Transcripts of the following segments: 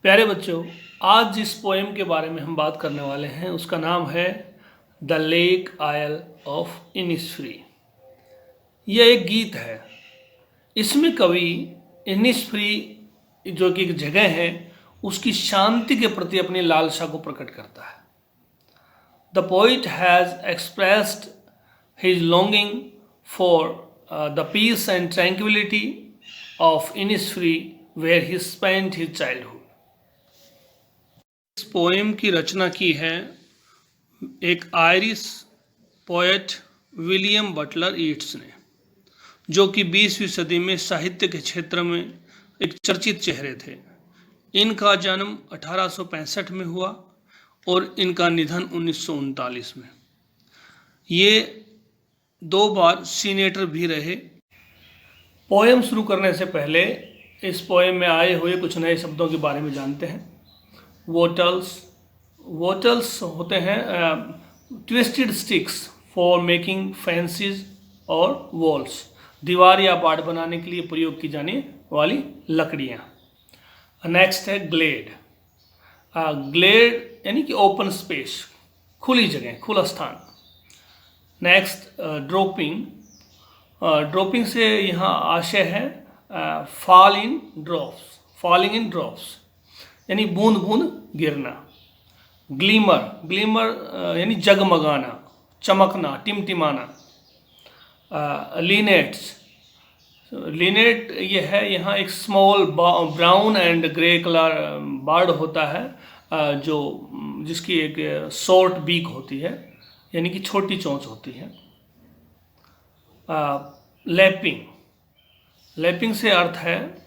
प्यारे बच्चों, आज जिस पोएम के बारे में हम बात करने वाले हैं उसका नाम है the lake oil of Innisfree. यह एक गीत है। इसमें कवि इनिसफ्री जो कि एक जगह है उसकी शांति के प्रति अपनी लालसा को प्रकट करता है। The poet has expressed his longing for the peace and tranquility of Innisfree where he spent his childhood. इस पोएम की रचना की है एक Irish poet William Butler Yeats ने, जो कि 20वीं सदी में साहित्य के क्षेत्र में एक चर्चित चेहरे थे। इनका जन्म 1865 में हुआ और इनका निधन 1939 में। ये 2 बार सीनेटर भी रहे। पोएम शुरू करने से पहले इस पोएम में आए हुए कुछ नए शब्दों के बारे में जानते हैं। वोटल्स होते हैं twisted sticks for making fancies और वॉल्स, दीवार या बाड़ बनाने के लिए प्रयोग की जाने वाली लकड़ियाँ। नेक्स्ट है ग्लेड। ग्लेड यानी कि ओपन स्पेस, खुली जगह, खुला स्थान। Next dropping. ड्रॉपिंग से यहाँ आशय है फॉलिंग इन ड्रॉप्स यानी बूंद बूंद गिरना। ग्लीमर यानी जगमगाना, चमकना, टिमटिमाना। लिनेट ये है यहाँ एक small brown and grey colour bird होता है जिसकी एक शॉर्ट बीक होती है यानी कि छोटी चोंच होती है। लैपिंग से अर्थ है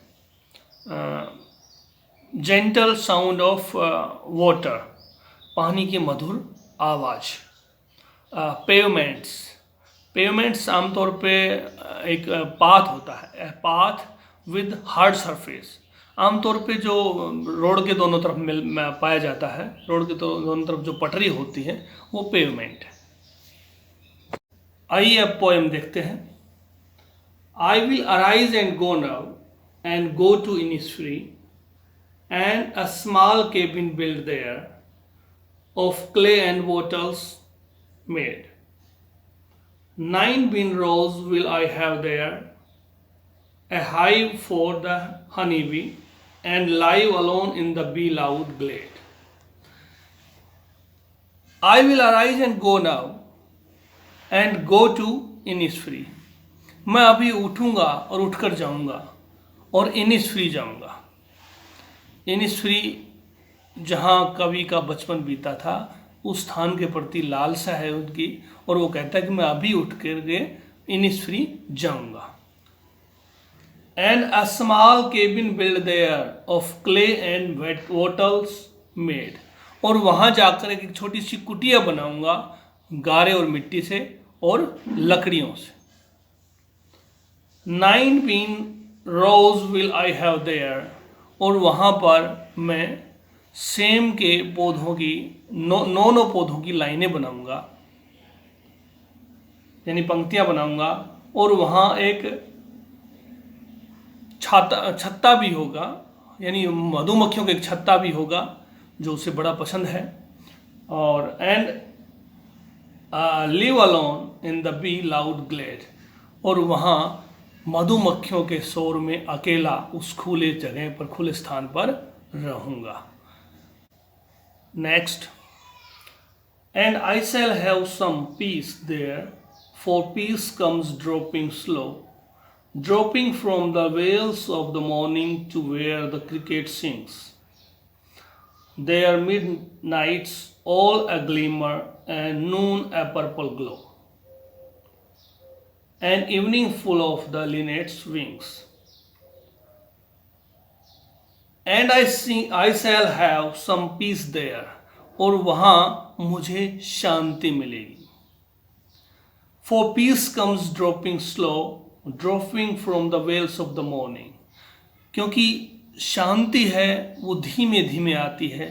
जेंटल साउंड ऑफ वाटर, पानी की मधुर आवाज़। पेवमेंट्स आमतौर पे एक पाथ होता है, पाथ विद हार्ड सरफेस। आमतौर पे जो रोड के दोनों तरफ पाया जाता है, रोड के दोनों तरफ जो पटरी होती है वो पेवमेंट है। आइए अब पोएम देखते हैं। I will arise and go now and go to Innisfree and a small cabin built there of clay and bottles made. 9 bean rows will I have there, a hive for the honeybee, and live alone in the bee loud glade. I will arise and go now and go to Innisfree. मैं अभी उठूँगा और उठकर जाऊँगा और Innisfree जाऊँगा। Innisfree जहाँ कवि का बचपन बीता था उस स्थान के प्रति लालसा है उनकी, और वो कहता है कि मैं अभी उठ करके इनिसफ्री जाऊँगा। And a small cabin build there of clay and wattles made, और वहाँ जाकर एक छोटी सी कुटिया बनाऊँगा गारे और मिट्टी से और लकड़ियों से। 9 bean rows will I have there, और वहाँ पर मैं सेम के पौधों की नौ पौधों की लाइनें बनाऊंगा यानी पंक्तियां बनाऊंगा, और वहाँ एक छत्ता भी होगा यानी मधुमक्खियों का एक छत्ता भी होगा जो उसे बड़ा पसंद है। और and live alone in the bee loud glade, और वहाँ मधुमक्खियों के शोर में अकेला उस खुले जगह पर, खुले स्थान पर रहूँगा। Next, and I shall have some peace there, for peace comes dropping slow, dropping from the veils of the morning to where the cricket sings, there midnight's all a glimmer and noon a purple glow, an evening full of the linnet's wings. And I shall have some peace there, और वहाँ मुझे शांति मिलेगी। For peace comes dropping slow, dropping from the veils of the morning, क्योंकि शांति है वो धीमे धीमे आती है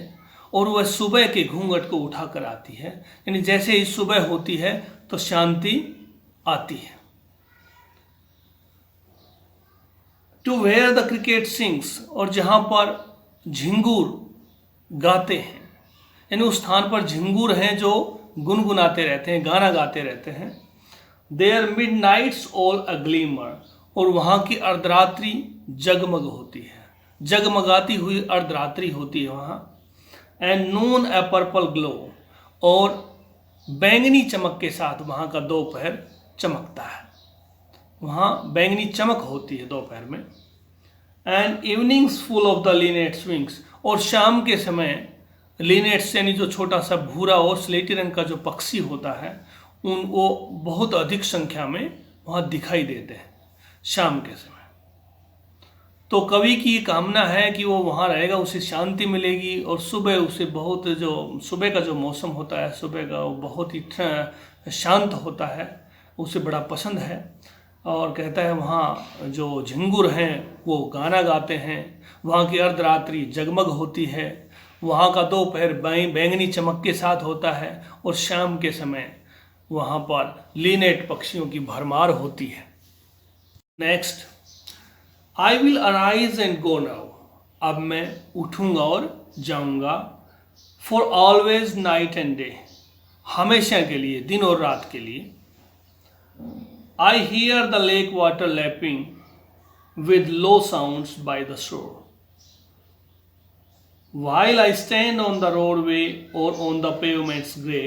और वह सुबह के घूंघट को उठाकर आती है, यानी जैसे ही सुबह होती है तो शांति आती है। To where the cricket sings, और जहाँ पर झिंगुर गाते हैं, यानी उस स्थान पर झिंगुर हैं जो गुनगुनाते रहते हैं, गाना गाते रहते हैं। There midnight's all a glimmer, और वहाँ की अर्धरात्रि जगमग होती है, जगमगाती हुई अर्धरात्रि होती है वहाँ। And Noon A purple glow, और बैंगनी चमक के साथ वहाँ का दोपहर चमकता है, वहाँ बैंगनी चमक होती है दोपहर में। And evenings full of the linnet's wings, और शाम के समय लिनेट्स यानी जो छोटा सा भूरा और स्लेटी रंग का जो पक्षी होता है वो बहुत अधिक संख्या में वहाँ दिखाई देते हैं शाम के समय। तो कवि की कामना है कि वो वहाँ रहेगा, उसे शांति मिलेगी, और सुबह उसे बहुत, जो सुबह का जो मौसम होता है सुबह का, वो बहुत ही शांत होता है, उसे बड़ा पसंद है। और कहता है वहाँ जो झिंगुर हैं वो गाना गाते हैं, वहाँ की अर्धरात्रि जगमग होती है, वहाँ का दोपहर बैंगनी चमक के साथ होता है, और शाम के समय वहाँ पर लिनेट पक्षियों की भरमार होती है। Next, I will arise and go now, अब मैं उठूंगा और जाऊंगा। For always night and day, हमेशा के लिए, दिन और रात के लिए। I hear the lake water lapping with low sounds by the shore, while I stand on the roadway or on the pavement's grey,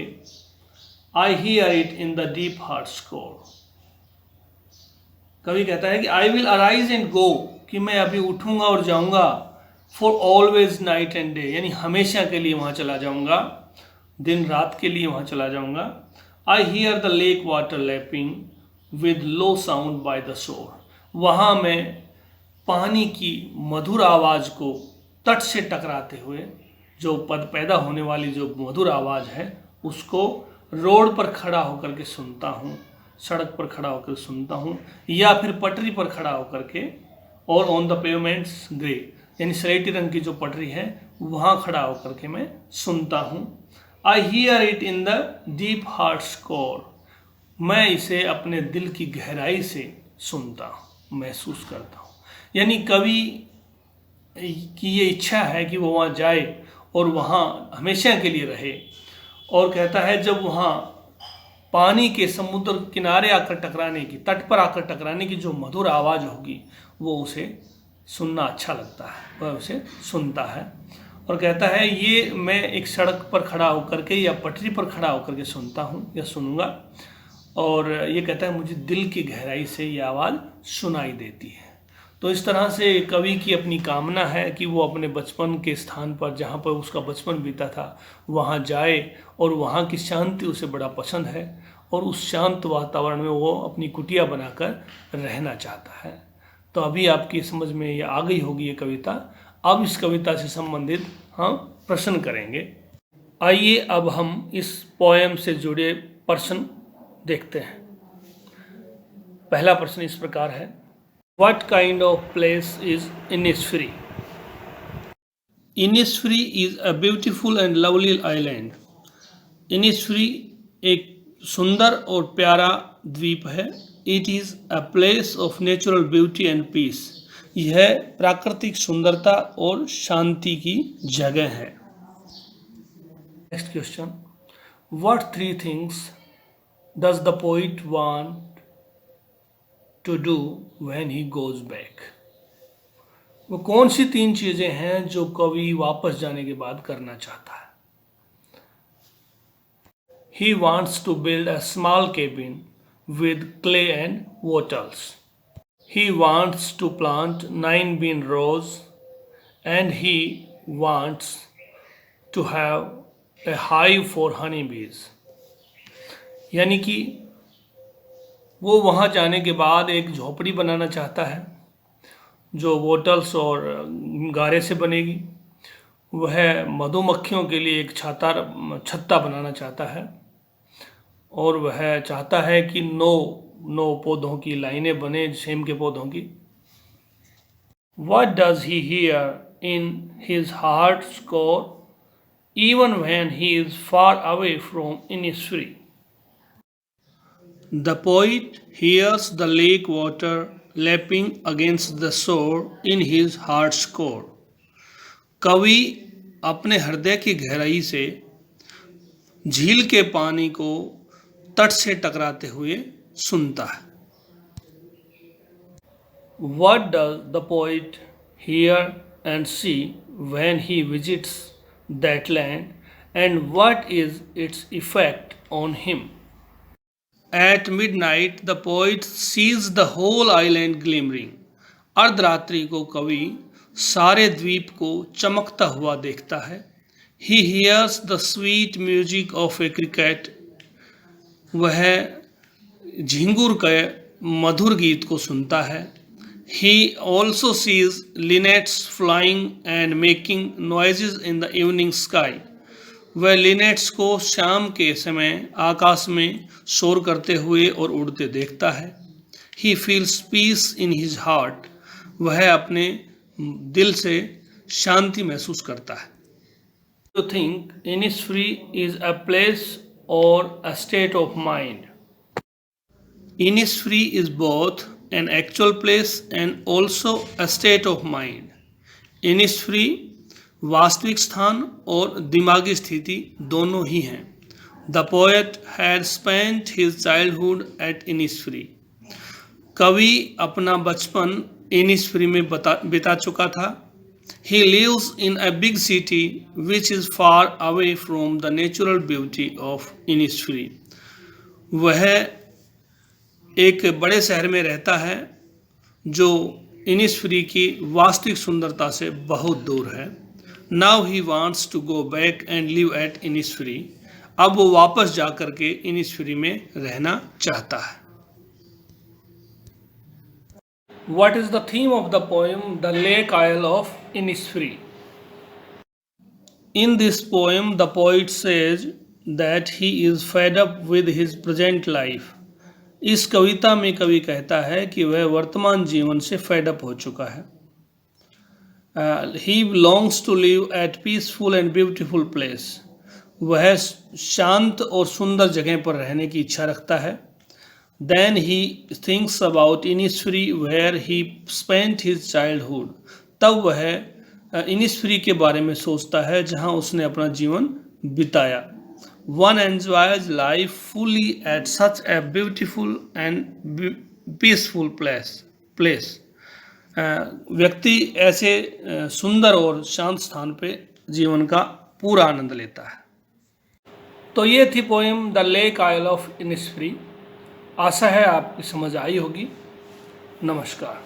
I hear it in the deep heart's core. कवि कहता है कि I will arise and go, कि मैं अभी उठूंगा और जाऊंगा। For always night and day, यानी हमेशा के लिए वहाँ चला जाऊंगा, दिन रात के लिए वहाँ चला जाऊंगा। I hear the lake water lapping with low sound by the shore, वहाँ मैं पानी की मधुर आवाज़ को तट से टकराते हुए, जो पद पैदा होने वाली जो मधुर आवाज़ है उसको रोड पर खड़ा होकर के सुनता हूँ, सड़क पर खड़ा होकर सुनता हूँ, या फिर पटरी पर खड़ा होकर के, और ऑन द पेवमेंट्स ग्रे, यानी स्लेटी रंग की जो पटरी है वहाँ खड़ा होकर के मैं सुनता हूँ। I hear it in the deep hearts core, मैं इसे अपने दिल की गहराई से सुनता हूँ, महसूस करता हूँ। यानी कवि की ये इच्छा है कि वो वहाँ जाए और वहाँ हमेशा के लिए रहे, और कहता है जब वहाँ पानी के समुद्र किनारे आकर टकराने की, तट पर आकर टकराने की जो मधुर आवाज़ होगी वो उसे सुनना अच्छा लगता है, वह उसे सुनता है। और कहता है ये मैं एक सड़क पर खड़ा होकर के या पटरी पर खड़ा होकर के सुनता हूँ या सुनूंगा, और ये कहता है मुझे दिल की गहराई से ये आवाज़ सुनाई देती है। तो इस तरह से कवि की अपनी कामना है कि वो अपने बचपन के स्थान पर, जहाँ पर उसका बचपन बीता था, वहाँ जाए, और वहाँ की शांति उसे बड़ा पसंद है, और उस शांत वातावरण में वो अपनी कुटिया बनाकर रहना चाहता है। तो अभी आपकी समझ में ये आ गई होगी ये कविता। अब इस कविता से संबंधित हम प्रश्न करेंगे। आइए अब हम इस पोएम से जुड़े प्रश्न देखते हैं। पहला प्रश्न इस प्रकार है, What kind of place is Innisfree? Innisfree is a beautiful and lovely island. Innisfree एक सुंदर और प्यारा द्वीप है। It is a place of natural beauty and peace. यह प्राकृतिक सुंदरता और शांति की जगह है। Next question. What three things does the poet want to do when he goes back? वो कौन सी तीन चीजें हैं जो कवि वापस जाने के बाद करना चाहता है? He wants to build a small cabin with clay and wattles. He wants to plant 9 bean rows, and he wants to have a hive for honeybees. यानी कि वो वहाँ जाने के बाद एक झोपड़ी बनाना चाहता है जो वोटल्स और गारे से बनेगी। वह मधुमक्खियों के लिए एक छत्ता बनाना चाहता है, और वह चाहता है कि 9 पौधों की लाइनें बने, सेम के पौधों की। What does he hear in his heart's core even when he is far away from Innisfree? The poet hears the lake water lapping against the shore in his heart's core. कवि अपने हृदय की गहराई से झील के पानी को तट से टकराते हुए सुनता है। What does the poet hear and see when he visits that land, and what is its effect on him? At midnight, the poet sees the whole island glimmering. अर्धरात्रि को कवि सारे द्वीप को चमकता हुआ देखता है। He hears the sweet music of a cricket. वह झिंगुर के मधुर गीत को सुनता है। He also sees linnets flying and making noises in the evening sky. वह लिनेट्स को शाम के समय आकाश में शोर करते हुए और उड़ते देखता है। He feels peace in his heart. वह अपने दिल से शांति महसूस करता है। You think Innisfree is a place or a state of mind? Innisfree is both an actual place and also a state of mind. Innisfree वास्तविक स्थान और दिमागी स्थिति दोनों ही हैं। The poet had spent his childhood at Innisfree. कवि अपना बचपन Innisfree में बिता चुका था। He lives in a big city which is far away from the natural beauty of Innisfree. वह एक बड़े शहर में रहता है जो इनिसफ्री की वास्तविक सुंदरता से बहुत दूर है। Now he wants to go back and live at Innisfree. अब वो वापस जा कर के इनिसफ्री में रहना चाहता है। What is the theme of the poem The Lake Isle of Innisfree? In this poem, the poet says that he is fed up with his present life. इस कविता में कवि कहता है कि वह वर्तमान जीवन से फेड अप हो चुका है। He belongs to live at peaceful and beautiful place. वह शांत और सुंदर जगह पर रहने की इच्छा रखता है। Then he thinks about Innisfree where he spent his childhood. तब वह इनिसफ्री के बारे में सोचता है जहां उसने अपना जीवन बिताया। One enjoys life fully at such a beautiful and peaceful place. व्यक्ति ऐसे सुंदर और शांत स्थान पे जीवन का पूरा आनंद लेता है। तो ये थी poem the lake isle of Innisfree. आशा है आपकी समझ आई होगी। नमस्कार।